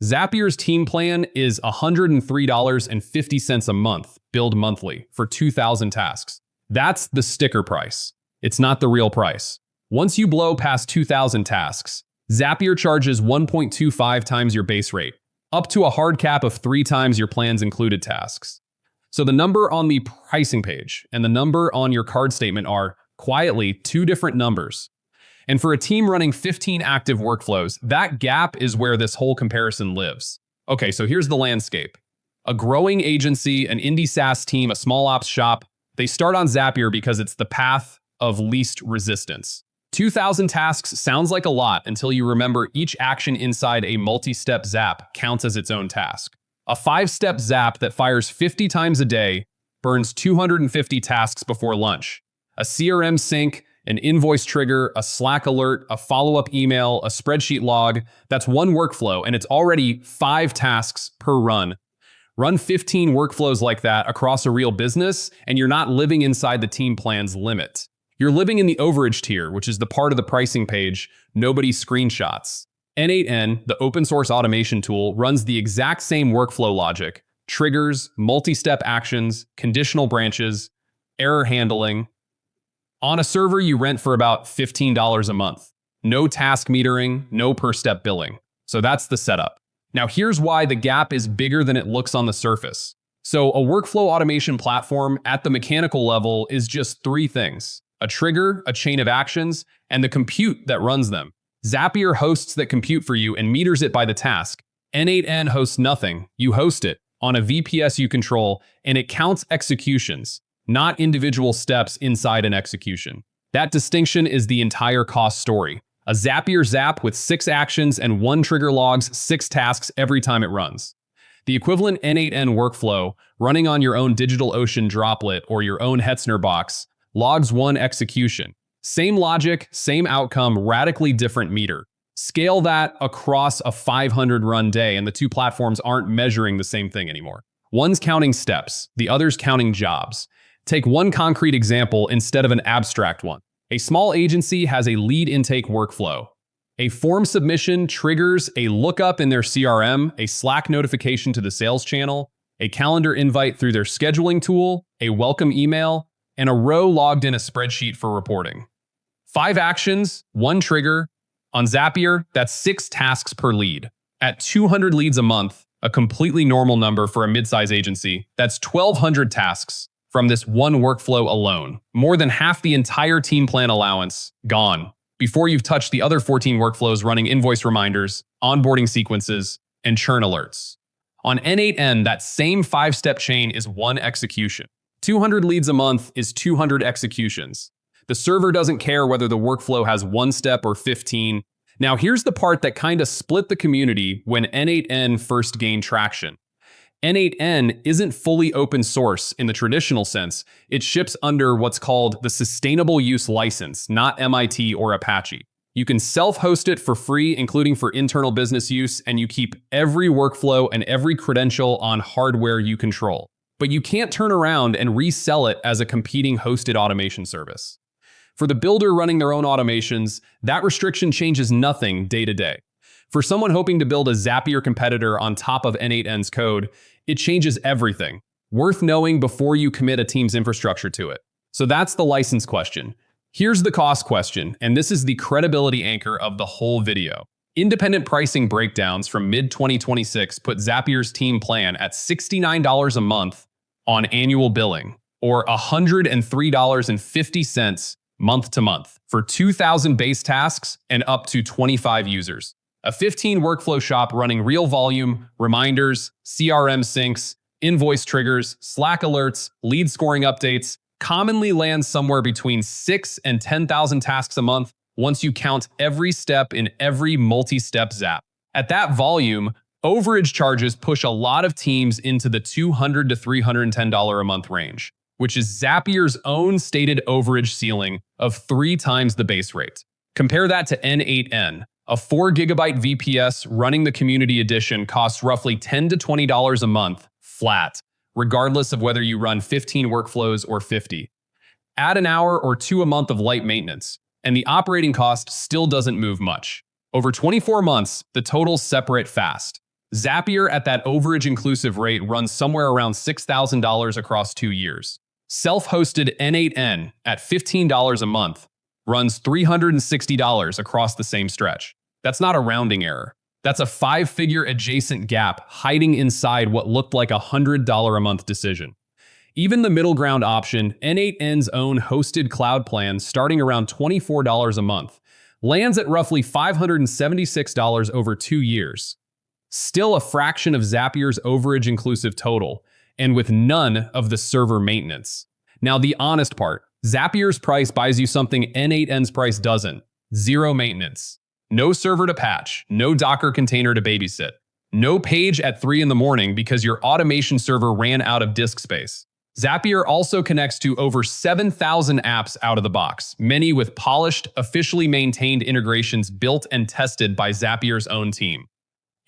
Zapier's team plan is $103.50 a month, billed monthly, for 2,000 tasks. That's the sticker price. It's not the real price. Once you blow past 2,000 tasks, Zapier charges 1.25 times your base rate, up to a hard cap of 3 times your plan's included tasks. So the number on the pricing page and the number on your card statement are, quietly, 2 different numbers. And for a team running 15 active workflows, that gap is where this whole comparison lives. Okay, so here's the landscape. A growing agency, an indie SaaS team, a small ops shop, they start on Zapier because it's the path of least resistance. 2,000 tasks sounds like a lot until you remember each action inside a multi-step zap counts as its own task. A 5-step zap that fires 50 times a day burns 250 tasks before lunch. A CRM sync, an invoice trigger, a Slack alert, a follow-up email, a spreadsheet log, that's one workflow, and it's already 5 tasks per run. Run 15 workflows like that across a real business, and you're not living inside the team plan's limit. You're living in the overage tier, which is the part of the pricing page nobody screenshots. n8n, the open source automation tool, runs the exact same workflow logic: triggers, multi-step actions, conditional branches, error handling, on a server you rent for about $15 a month. No task metering, no per-step billing. So that's the setup. Now here's why the gap is bigger than it looks on the surface. So a workflow automation platform at the mechanical level is just 3 things: a trigger, a chain of actions, and the compute that runs them. Zapier hosts that compute for you and meters it by the task. n8n hosts nothing. You host it on a VPS you control, and it counts executions, not individual steps inside an execution. That distinction is the entire cost story. A Zapier zap with 6 actions and 1 trigger logs 6 tasks every time it runs. The equivalent n8n workflow, running on your own DigitalOcean droplet or your own Hetzner box, logs 1 execution. Same logic, same outcome, radically different meter. Scale that across a 500-run day, and the 2 platforms aren't measuring the same thing anymore. One's counting steps, the other's counting jobs. Take one concrete example instead of an abstract one. A small agency has a lead intake workflow. A form submission triggers a lookup in their CRM, a Slack notification to the sales channel, a calendar invite through their scheduling tool, a welcome email, and a row logged in a spreadsheet for reporting. 5 actions, 1 trigger. On Zapier, that's 6 tasks per lead. At 200 leads a month, a completely normal number for a mid-size agency, that's 1,200 tasks from this one workflow alone. More than half the entire team plan allowance gone, before you've touched the other 14 workflows running invoice reminders, onboarding sequences, and churn alerts. On n8n, that same 5-step chain is 1 execution. 200 leads a month is 200 executions. The server doesn't care whether the workflow has 1 step or 15. Now here's the part that kinda split the community when n8n first gained traction. n8n isn't fully open source in the traditional sense. It ships under what's called the Sustainable Use License, not MIT or Apache. You can self-host it for free, including for internal business use, and you keep every workflow and every credential on hardware you control. But you can't turn around and resell it as a competing hosted automation service. For the builder running their own automations, that restriction changes nothing day to day. For someone hoping to build a Zapier competitor on top of n8n's code, it changes everything. Worth knowing before you commit a team's infrastructure to it. So that's the license question. Here's the cost question, and this is the credibility anchor of the whole video. Independent pricing breakdowns from mid-2026 put Zapier's team plan at $69 a month on annual billing, or $103.50 month to month, for 2,000 base tasks and up to 25 users. A 15 workflow shop running real volume, reminders, CRM syncs, invoice triggers, Slack alerts, lead scoring updates, commonly lands somewhere between 6 and 10,000 tasks a month once you count every step in every multi-step zap. At that volume, overage charges push a lot of teams into the $200 to $310 a month range, which is Zapier's own stated overage ceiling of 3 times the base rate. Compare that to n8n. A 4 gigabyte VPS running the community edition costs roughly $10 to $20 a month, flat, regardless of whether you run 15 workflows or 50. Add an hour or 2 a month of light maintenance, and the operating cost still doesn't move much. Over 24 months, the totals separate fast. Zapier at that overage inclusive rate runs somewhere around $6,000 across 2 years. Self-hosted n8n at $15 a month runs $360 across the same stretch. That's not a rounding error. That's a 5-figure adjacent gap hiding inside what looked like a $100 a month decision. Even the middle ground option, n8n's own hosted cloud plan starting around $24 a month, lands at roughly $576 over 2 years. Still a fraction of Zapier's overage inclusive total, and with none of the server maintenance. Now the honest part, Zapier's price buys you something n8n's price doesn't. Zero maintenance. No server to patch, no Docker container to babysit, no page at 3 in the morning because your automation server ran out of disk space. Zapier also connects to over 7,000 apps out of the box, many with polished, officially maintained integrations built and tested by Zapier's own team.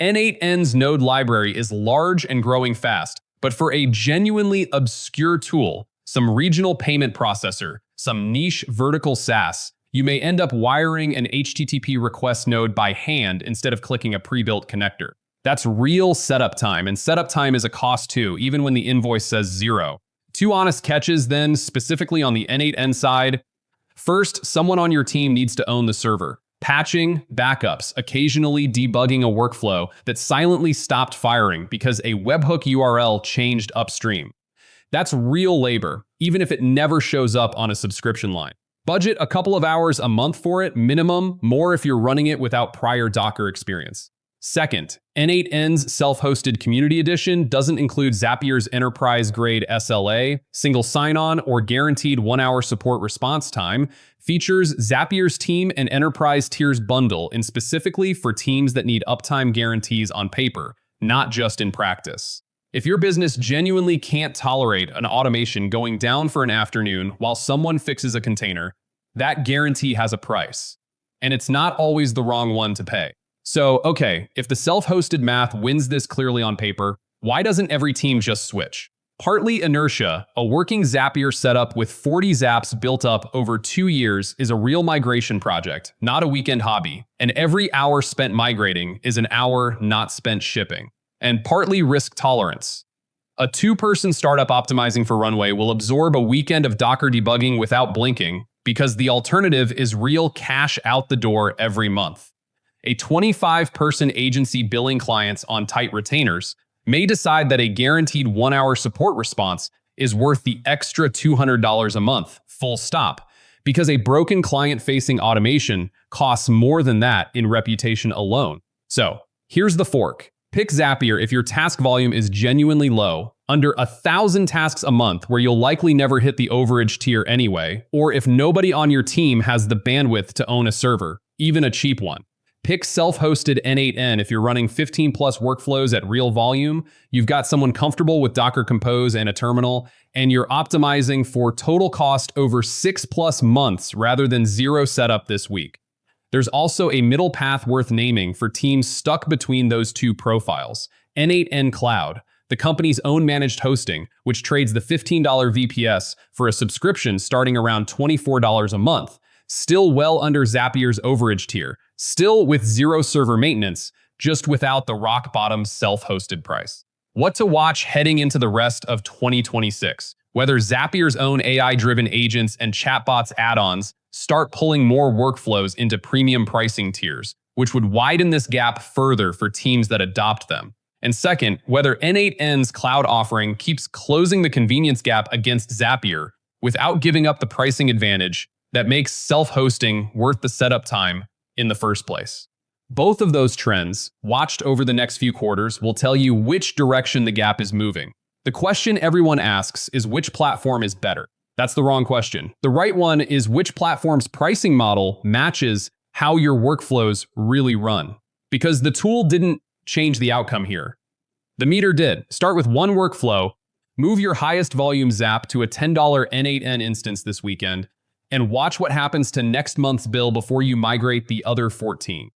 n8n's node library is large and growing fast, but for a genuinely obscure tool, some regional payment processor, some niche vertical SaaS, you may end up wiring an HTTP request node by hand instead of clicking a pre-built connector. That's real setup time, and setup time is a cost too, even when the invoice says 0. 2 honest catches then, specifically on the n8n side. First, someone on your team needs to own the server. Patching, backups, occasionally debugging a workflow that silently stopped firing because a webhook URL changed upstream. That's real labor, even if it never shows up on a subscription line. Budget a couple of hours a month for it, minimum, more if you're running it without prior Docker experience. Second, n8n's self-hosted community edition doesn't include Zapier's enterprise-grade SLA, single sign-on, or guaranteed 1-hour support response time, features Zapier's team and enterprise tiers bundle and specifically for teams that need uptime guarantees on paper, not just in practice. If your business genuinely can't tolerate an automation going down for an afternoon while someone fixes a container, that guarantee has a price. And it's not always the wrong one to pay. So, okay, if the self-hosted math wins this clearly on paper, why doesn't every team just switch? Partly inertia, a working Zapier setup with 40 zaps built up over 2 years is a real migration project, not a weekend hobby. And every hour spent migrating is an hour not spent shipping. And partly risk tolerance. A 2-person startup optimizing for Runway will absorb a weekend of Docker debugging without blinking because the alternative is real cash out the door every month. A 25-person agency billing clients on tight retainers may decide that a guaranteed 1-hour support response is worth the extra $200 a month, full stop, because a broken client-facing automation costs more than that in reputation alone. So, here's the fork. Pick Zapier if your task volume is genuinely low, under 1,000 tasks a month where you'll likely never hit the overage tier anyway, or if nobody on your team has the bandwidth to own a server, even a cheap one. Pick self-hosted n8n if you're running 15-plus workflows at real volume, you've got someone comfortable with Docker Compose and a terminal, and you're optimizing for total cost over 6+ months rather than 0 setup this week. There's also a middle path worth naming for teams stuck between those 2 profiles. n8n Cloud, the company's own managed hosting, which trades the $15 VPS for a subscription starting around $24 a month, still well under Zapier's overage tier, still with 0 server maintenance, just without the rock-bottom self-hosted price. What to watch heading into the rest of 2026? Whether Zapier's own AI-driven agents and chatbots add-ons start pulling more workflows into premium pricing tiers, which would widen this gap further for teams that adopt them. And second, whether n8n's cloud offering keeps closing the convenience gap against Zapier without giving up the pricing advantage that makes self-hosting worth the setup time in the first place. Both of those trends, watched over the next few quarters, will tell you which direction the gap is moving. The question everyone asks is which platform is better? That's the wrong question. The right one is which platform's pricing model matches how your workflows really run. Because the tool didn't change the outcome here. The meter did. Start with one workflow, move your highest volume Zap to a $10 n8n instance this weekend, and watch what happens to next month's bill before you migrate the other 14.